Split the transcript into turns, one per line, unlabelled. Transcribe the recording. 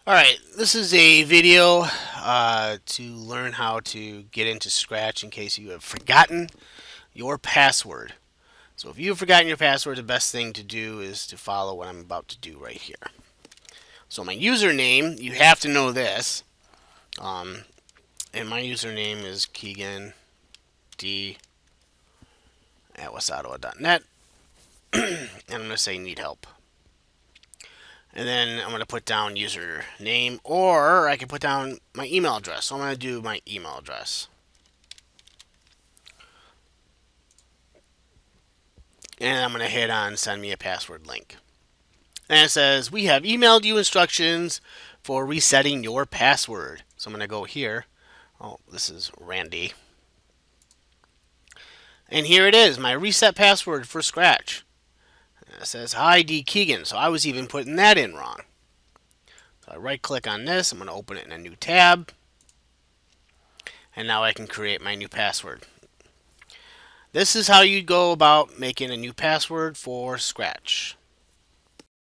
Alright, this is a video to learn how to get into Scratch in case you have forgotten your password. So if you've forgotten your password, the best thing to do is to follow what I'm about to do right here. So my username, you have to know this, and my username is Keegan D at westottawa.net, and I'm going to say need help. And then I'm going to put down username, or I can put down my email address. So I'm going to do my email address. And I'm going to hit on send me a password link. And it says, we have emailed you instructions for resetting your password. So I'm going to go here. Oh, this is Randy. And here it is, my reset password for Scratch. And it says, hi, D. Keegan. So I was even putting that in wrong. So I right click on this. I'm going to open it in a new tab. And now I can create my new password. This is how you go about making a new password for Scratch.